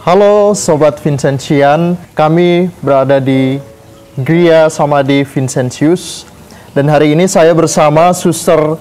Halo Sobat Vincentian, kami berada di Gria Samadhi Vincentius. Dan hari ini saya bersama Suster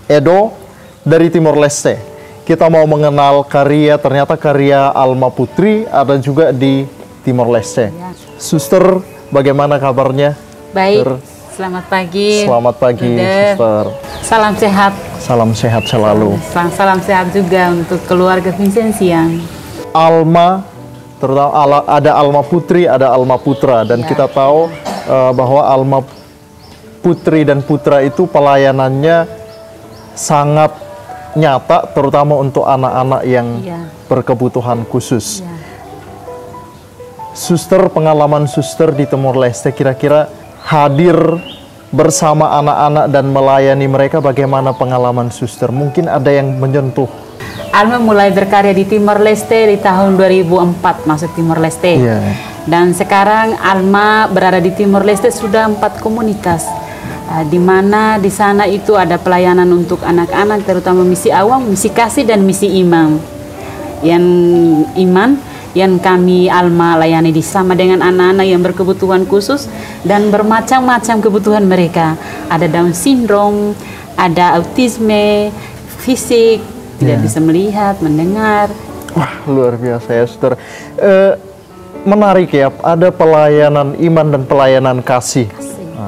Edo dari Timor Leste. Kita mau mengenal ternyata karya Alma Putri ada juga di Timor Leste. Ya. Suster, bagaimana kabarnya? Baik, selamat pagi. Selamat pagi, Suster. Salam sehat. Salam sehat selalu. Salam sehat juga untuk keluarga Vincentian. Alma, terutama ada Alma Putri, ada Alma Putra, dan kita tahu bahwa Alma Putri dan Putra itu pelayanannya sangat nyata, terutama untuk anak-anak yang berkebutuhan khusus. Suster, pengalaman Suster di Timor Leste, kira-kira hadir bersama anak-anak dan melayani mereka, bagaimana pengalaman Suster? Mungkin ada yang menyentuh. Alma mulai berkarya di Timor Leste di tahun 2004 masuk Timor Leste. Dan sekarang Alma berada di Timor Leste sudah 4 komunitas. Di mana di sana itu ada pelayanan untuk anak-anak, terutama misi awam, misi kasih dan misi iman. Yang kami Alma layani di sama dengan anak-anak yang berkebutuhan khusus dan bermacam-macam kebutuhan mereka. Ada Down syndrome, ada autisme, fisik, tidak bisa melihat, mendengar. Wah, luar biasa ya, Suster. Menarik ya, ada pelayanan iman dan pelayanan kasih.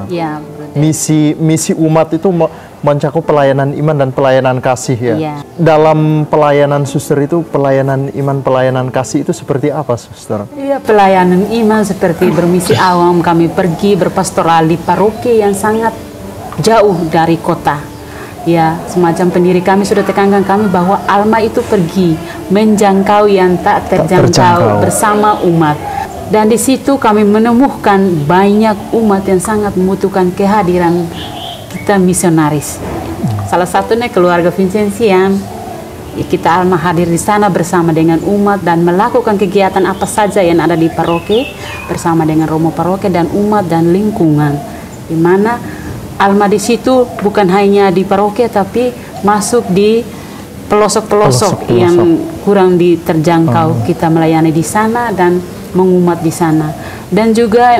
Ya, misi umat itu mencakup pelayanan iman dan pelayanan kasih ya. Dalam pelayanan Suster itu, pelayanan iman, pelayanan kasih itu seperti apa, Suster? Iya, pelayanan iman seperti bermisi awam, kami pergi berpastoral di paroki yang sangat jauh dari kota. Ya, semacam pendiri kami sudah tekankan kami bahwa Alma itu pergi menjangkau yang tak terjangkau bersama umat. Dan di situ kami menemukan banyak umat yang sangat membutuhkan kehadiran kita misionaris. Salah satunya keluarga Vincentian. Kita Alma hadir di sana bersama dengan umat dan melakukan kegiatan apa saja yang ada di paroki bersama dengan romo paroki dan umat dan lingkungan. Di mana Alma di situ bukan hanya di paroki tapi masuk di pelosok-pelosok yang kurang diterjangkau. Kita melayani di sana dan mengumat di sana. Dan juga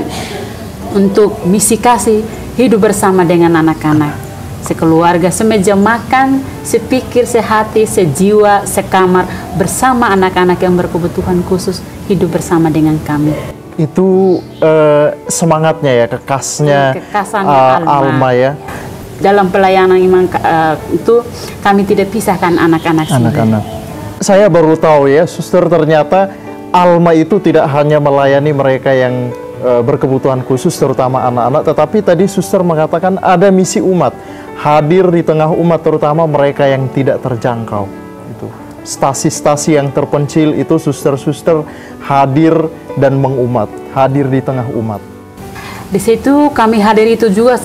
untuk misi kasih, hidup bersama dengan anak-anak. Sekeluarga, semeja makan, sepikir, sehati, sejiwa, sekamar bersama anak-anak yang berkebutuhan khusus, hidup bersama dengan kami. Itu semangatnya ya, kekasnya Alma ya. Dalam pelayanan iman itu kami tidak pisahkan anak-anak. Saya baru tahu ya, Suster, ternyata Alma itu tidak hanya melayani mereka yang berkebutuhan khusus, terutama anak-anak, tetapi tadi Suster mengatakan ada misi umat, hadir di tengah umat, terutama mereka yang tidak terjangkau. Stasi-stasi yang terpencil itu suster-suster hadir dan mengumat, hadir di tengah umat. Di situ kami hadir itu juga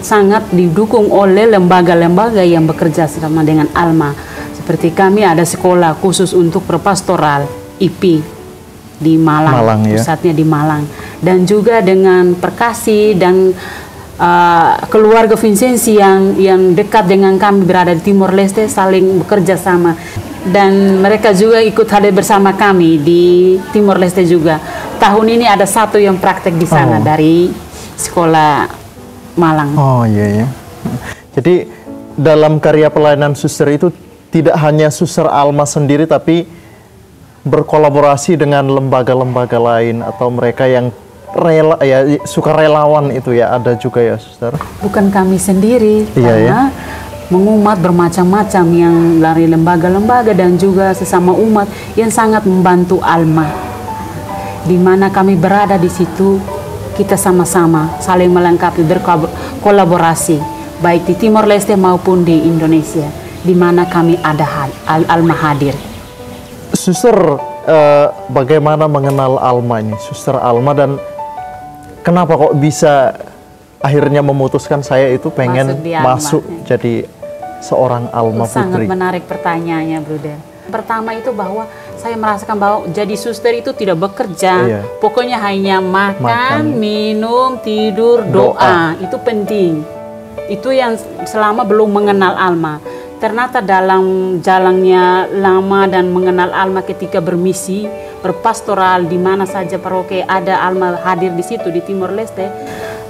sangat didukung oleh lembaga-lembaga yang bekerja sama dengan Alma. Seperti kami ada sekolah khusus untuk perpastoral IP di Malang pusatnya di Malang. Dan juga dengan Perkasi dan keluarga Vincentian yang dekat dengan kami berada di Timor Leste saling bekerja sama. Dan mereka juga ikut hadir bersama kami di Timor Leste juga. Tahun ini ada satu yang praktek di sana dari sekolah Malang. Oh iya ya. Jadi dalam karya pelayanan Suster itu tidak hanya Suster Alma sendiri, tapi berkolaborasi dengan lembaga-lembaga lain atau mereka yang rela ya, sukarelawan itu ya, ada juga ya, Suster. Bukan kami sendiri, karena mengumat bermacam-macam yang dari lembaga-lembaga dan juga sesama umat yang sangat membantu Alma. Di mana kami berada di situ, kita sama-sama saling melengkapi, berkolaborasi, baik di Timor Leste maupun di Indonesia, di mana kami ada Alma hadir. Suster, bagaimana mengenal Alma ini, Suster Alma, dan kenapa kok bisa akhirnya memutuskan saya itu pengen masuk jadi seorang Alma Putri? Sangat menarik pertanyaannya, Bruder. Pertama itu bahwa saya merasakan bahwa jadi suster itu tidak bekerja, pokoknya hanya makan, minum, tidur, doa. Itu penting. Itu yang selama belum mengenal Alma. Ternyata dalam jalannya lama dan mengenal Alma ketika bermisi, berpastoral di mana saja paroki ada Alma hadir di situ di Timor Leste.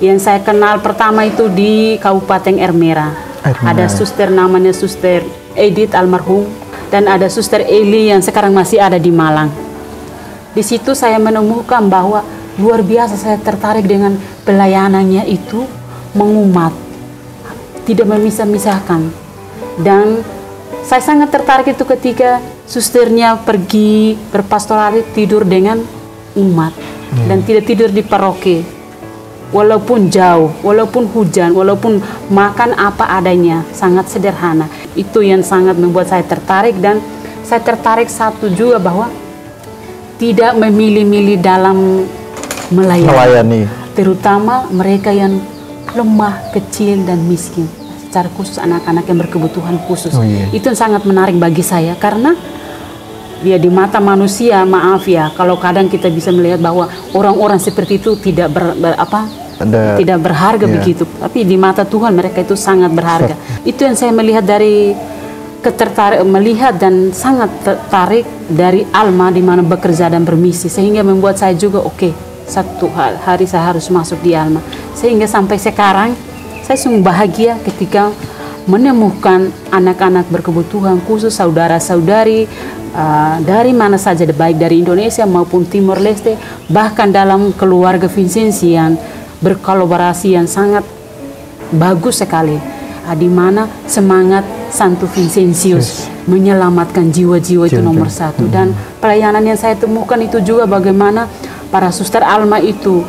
Yang saya kenal pertama itu di Kabupaten Ermera. Ada suster namanya Suster Edith almarhum dan ada Suster Eli yang sekarang masih ada di Malang. Di situ saya menemukan bahwa luar biasa saya tertarik dengan pelayanannya itu mengumat, tidak memisah-misahkan. Dan saya sangat tertarik itu ketika susternya pergi berpastoral tidur dengan umat dan tidak tidur di paroki. Walaupun jauh, walaupun hujan, walaupun makan apa adanya, sangat sederhana. Itu yang sangat membuat saya tertarik, dan saya tertarik satu juga bahwa tidak memilih-milih dalam melayani. Terutama mereka yang lemah, kecil, dan miskin. Secara khusus anak-anak yang berkebutuhan khusus. Itu yang sangat menarik bagi saya, karena ya di mata manusia, maaf ya, kalau kadang kita bisa melihat bahwa orang-orang seperti itu tidak tidak berharga begitu, tapi di mata Tuhan mereka itu sangat berharga. Itu yang saya melihat dari melihat dan sangat tertarik dari Alma di mana bekerja dan bermisi, sehingga membuat saya juga satu hari saya harus masuk di Alma. Sehingga sampai sekarang saya sungguh bahagia ketika menemukan anak-anak berkebutuhan khusus, saudara-saudari dari mana saja, baik dari Indonesia maupun Timor Leste, bahkan dalam keluarga Vincenzi yang berkolaborasi yang sangat bagus sekali, di mana semangat Santo Vincentius menyelamatkan jiwa-jiwa itu nomor satu. Dan pelayanan yang saya temukan itu juga bagaimana para suster Alma itu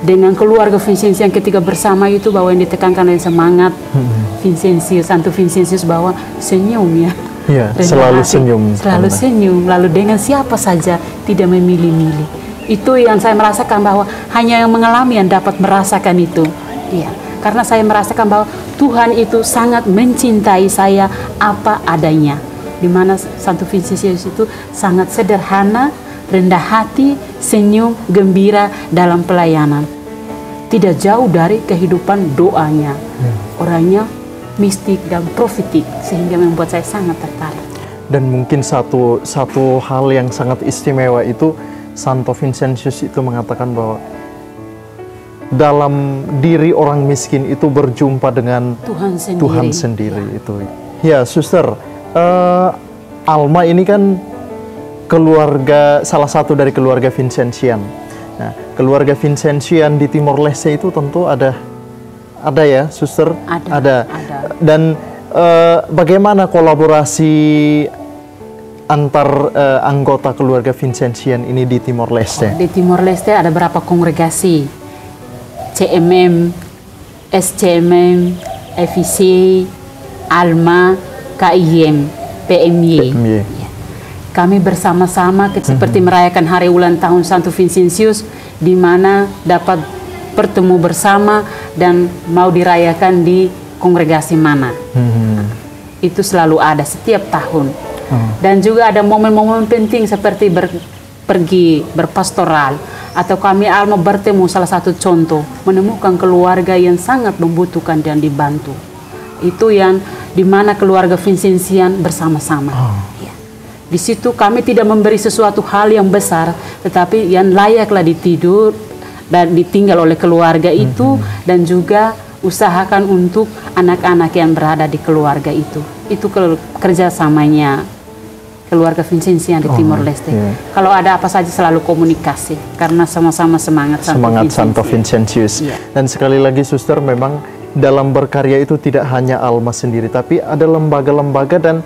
dengan keluarga Vincentius yang ketika bersama itu, bahwa yang ditekankan oleh semangat Vincentius, Santo Vincentius, bahwa senyum ya. Selalu senyum. Selalu senyum, lalu dengan siapa saja, tidak memilih-milih. Itu yang saya merasakan, bahwa hanya yang mengalami yang dapat merasakan itu. Karena saya merasakan bahwa Tuhan itu sangat mencintai saya apa adanya. Dimana Santo Vincentius itu sangat sederhana, rendah hati, senyum, gembira dalam pelayanan. Tidak jauh dari kehidupan doanya. Orangnya mistik dan profetik, sehingga membuat saya sangat tertarik. Dan mungkin satu hal yang sangat istimewa itu, Santo Vincentius itu mengatakan bahwa dalam diri orang miskin itu berjumpa dengan Tuhan sendiri. Itu. Ya, suster, Alma ini kan salah satu dari keluarga Vincentian. Nah, keluarga Vincentian di Timor Leste itu tentu ada ya, suster? Ada. Dan bagaimana kolaborasi antar anggota keluarga Vincentian ini di Timor Leste? Di Timor Leste ada berapa kongregasi, CMM, SCMM, FIC, Alma, KIM, PMY. Kami bersama-sama seperti merayakan hari ulang tahun Santo Vincentius, di mana dapat bertemu bersama dan mau dirayakan di kongregasi mana. Itu selalu ada setiap tahun. Dan juga ada momen-momen penting seperti pergi berpastoral, atau kami Alma bertemu, salah satu contoh menemukan keluarga yang sangat membutuhkan dan dibantu. Itu yang dimana keluarga Vincentian bersama-sama. Di situ kami tidak memberi sesuatu hal yang besar, tetapi yang layaklah ditidur dan ditinggal oleh keluarga itu, dan juga usahakan untuk anak-anak yang berada di keluarga itu. Itu kerjasamanya keluarga Vincentian di Timor Leste. Kalau ada apa saja selalu komunikasi, karena sama-sama semangat Santo Vincentius. Dan sekali lagi, suster, memang dalam berkarya itu tidak hanya Alma sendiri, tapi ada lembaga-lembaga, dan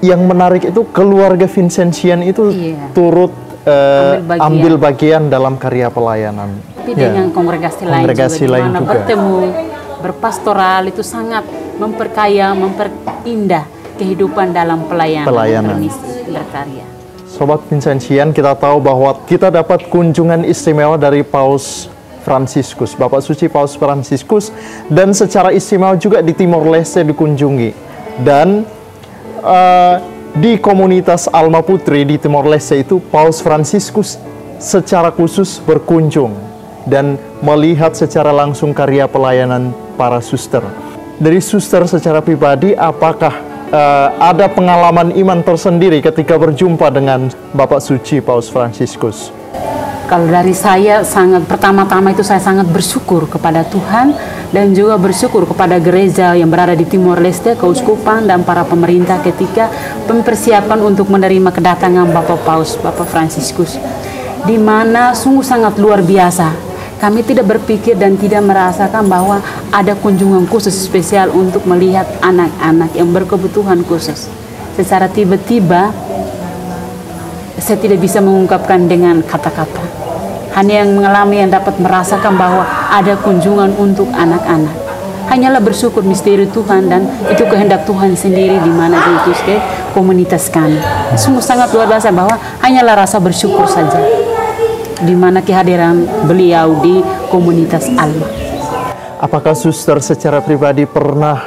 yang menarik itu keluarga Vincentian itu turut ambil bagian dalam karya pelayanan. Tapi dengan kongregasi lain juga, bertemu, berpastoral, itu sangat memperkaya, memperindah kehidupan dalam pelayanan. Berkarya. Sobat Vincentian, kita tahu bahwa kita dapat kunjungan istimewa dari Paus Fransiskus, Bapak Suci Paus Fransiskus, dan secara istimewa juga di Timor Leste dikunjungi. Dan di komunitas Alma Putri di Timor Leste itu, Paus Fransiskus secara khusus berkunjung dan melihat secara langsung karya pelayanan para suster. Dari suster secara pribadi, apakah ada pengalaman iman tersendiri ketika berjumpa dengan Bapak Suci Paus Fransiskus? Kalau dari saya pertama-tama itu saya sangat bersyukur kepada Tuhan dan juga bersyukur kepada gereja yang berada di Timor Leste, keuskupan dan para pemerintah ketika mempersiapkan untuk menerima kedatangan Bapak Paus, Bapak Fransiskus, di mana sungguh sangat luar biasa. Kami tidak berpikir dan tidak merasakan bahwa ada kunjungan khusus spesial untuk melihat anak-anak yang berkebutuhan khusus. Secara tiba-tiba saya tidak bisa mengungkapkan dengan kata-kata. Hanya yang mengalami yang dapat merasakan bahwa ada kunjungan untuk anak-anak. Hanyalah bersyukur misteri Tuhan dan itu kehendak Tuhan sendiri di mana diutus ke komunitas kami. Sungguh sangat luar biasa bahwa hanyalah rasa bersyukur saja di mana kehadiran beliau di komunitas Alma. Apakah suster secara pribadi pernah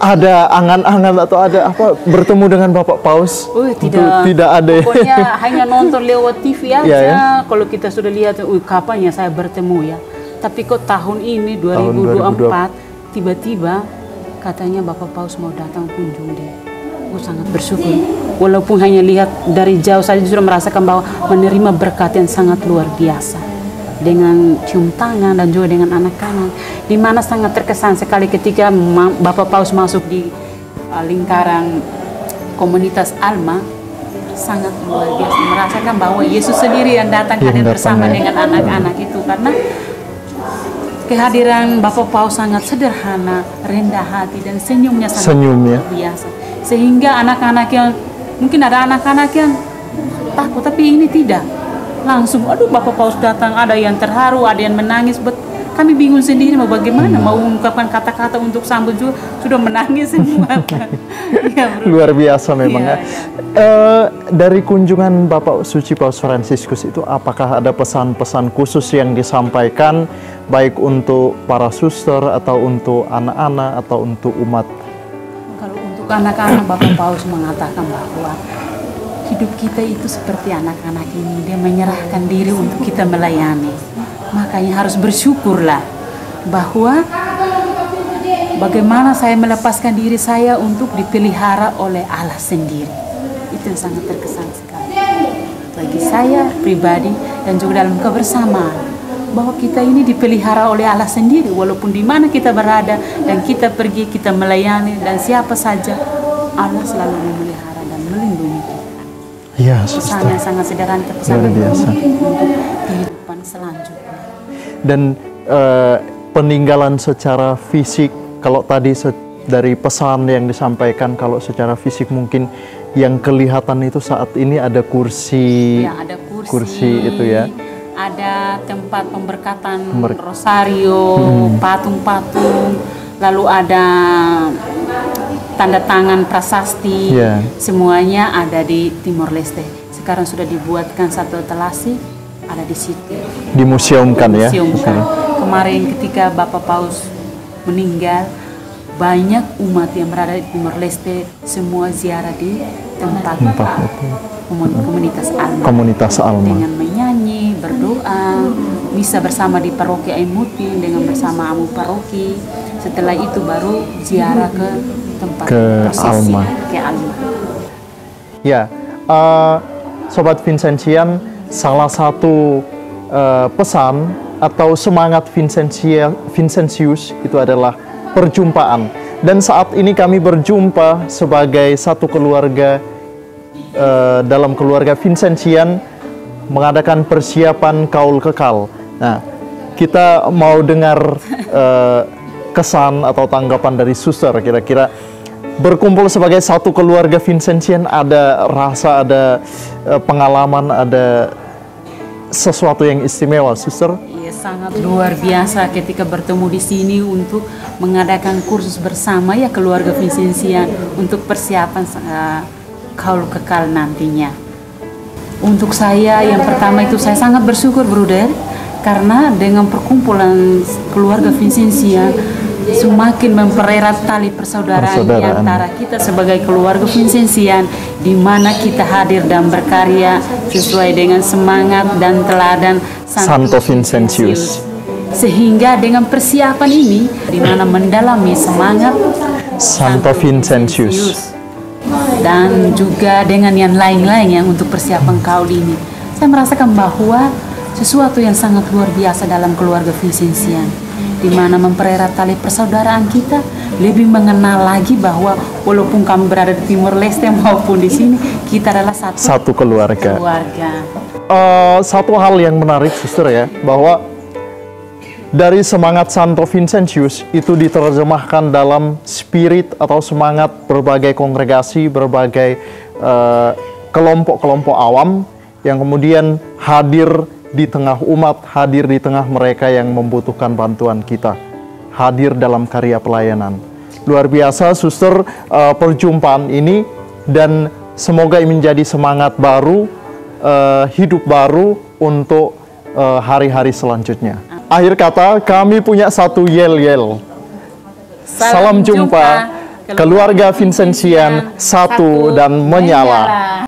ada angan-angan atau ada apa bertemu dengan Bapak Paus? Tidak ada. Pokoknya hanya nonton lewat TV aja. Ya. Kalau kita sudah lihat, kapan ya saya bertemu ya. Tapi kok tahun ini 2024 tiba-tiba katanya Bapak Paus mau datang kunjung deh. Sangat bersyukur. Walaupun hanya lihat dari jauh saja sudah merasakan bahwa menerima berkat yang sangat luar biasa. Dengan cium tangan dan juga dengan anak-anak, di mana sangat terkesan sekali ketika Bapak Paus masuk di lingkaran komunitas Alma, sangat luar biasa merasakan bahwa Yesus sendiri yang datang hadir bersama dengan anak-anak itu, karena kehadiran Bapak Paus sangat sederhana, rendah hati dan senyumnya sangat luar biasa, sehingga anak-anak yang mungkin ada anak-anak yang takut tapi ini tidak. Langsung, aduh Bapak Paus datang, ada yang terharu, ada yang menangis. Kami bingung sendiri mau bagaimana, mau mengungkapkan kata-kata untuk sambut juga, sudah menangis semua. Ya, luar biasa memang ya. Dari kunjungan Bapak Suci Paus Fransiskus itu, apakah ada pesan-pesan khusus yang disampaikan, baik untuk para suster, atau untuk anak-anak, atau untuk umat? Kalau untuk anak-anak, Bapak Paus mengatakan bahwa hidup kita itu seperti anak-anak ini, dia menyerahkan diri untuk kita melayani. Makanya harus bersyukurlah bahwa bagaimana saya melepaskan diri saya untuk dipelihara oleh Allah sendiri. Itu yang sangat terkesan sekali bagi saya pribadi dan juga dalam kebersamaan, bahwa kita ini dipelihara oleh Allah sendiri. Walaupun di mana kita berada dan kita pergi, kita melayani dan siapa saja, Allah selalu memelihara dan melindungi kita. Ya, pesan yang sangat sederhana tapi sangat penting untuk kehidupan selanjutnya. Dan peninggalan secara fisik, kalau tadi dari pesan yang disampaikan, kalau secara fisik mungkin yang kelihatan itu saat ini ada kursi, ya, ada kursi itu ya, ada tempat pemberkatan rosario, patung-patung, lalu ada tanda tangan prasasti, semuanya ada di Timor Leste. Sekarang sudah dibuatkan satu etalase, ada di situ. Dimuseumkan ya. Kemarin ketika Bapak Paus meninggal, banyak umat yang berada di Timor Leste semua ziarah di tempat komunitas Alma. Komunitas Alma. Dengan menyanyi, berdoa, misa bersama di paroki Aimutin dengan bersama amu paroki. Setelah itu baru ziarah ke tempat Alma. Ke Alma. Ya, Sobat Vincentian, salah satu pesan atau semangat Vincentius itu adalah perjumpaan. Dan saat ini kami berjumpa sebagai satu keluarga dalam keluarga Vincentian mengadakan persiapan kaul kekal. Nah, kita mau dengar kesan atau tanggapan dari suster, kira-kira berkumpul sebagai satu keluarga Vincentian, ada rasa, ada pengalaman, ada sesuatu yang istimewa, suster? Iya, sangat luar biasa ketika bertemu di sini untuk mengadakan kursus bersama ya keluarga Vincentian untuk persiapan kaul kekal nantinya. Untuk saya yang pertama itu saya sangat bersyukur, Bruder, karena dengan perkumpulan keluarga Vincentian semakin mempererat tali persaudaraan di antara kita sebagai keluarga Vincentian, di mana kita hadir dan berkarya sesuai dengan semangat dan teladan Santo Vincentius. Sehingga dengan persiapan ini, di mana mendalami semangat Santo Vincentius, dan juga dengan yang lain-lain yang untuk persiapan kaul ini. Saya merasakan bahwa sesuatu yang sangat luar biasa dalam keluarga Vincenzian, di mana mempererat tali persaudaraan kita, lebih mengenal lagi bahwa walaupun kami berada di Timor Leste maupun di sini, kita adalah satu keluarga. Satu hal yang menarik, suster ya, bahwa dari semangat Santo Vincentius itu diterjemahkan dalam spirit atau semangat berbagai kongregasi, berbagai kelompok-kelompok awam yang kemudian hadir di tengah umat, hadir di tengah mereka yang membutuhkan bantuan kita, hadir dalam karya pelayanan. Luar biasa, suster, perjumpaan ini, dan semoga ini menjadi semangat baru, hidup baru untuk hari-hari selanjutnya. Akhir kata, kami punya satu yel-yel. Salam jumpa, keluarga Vincenzian satu dan menyala.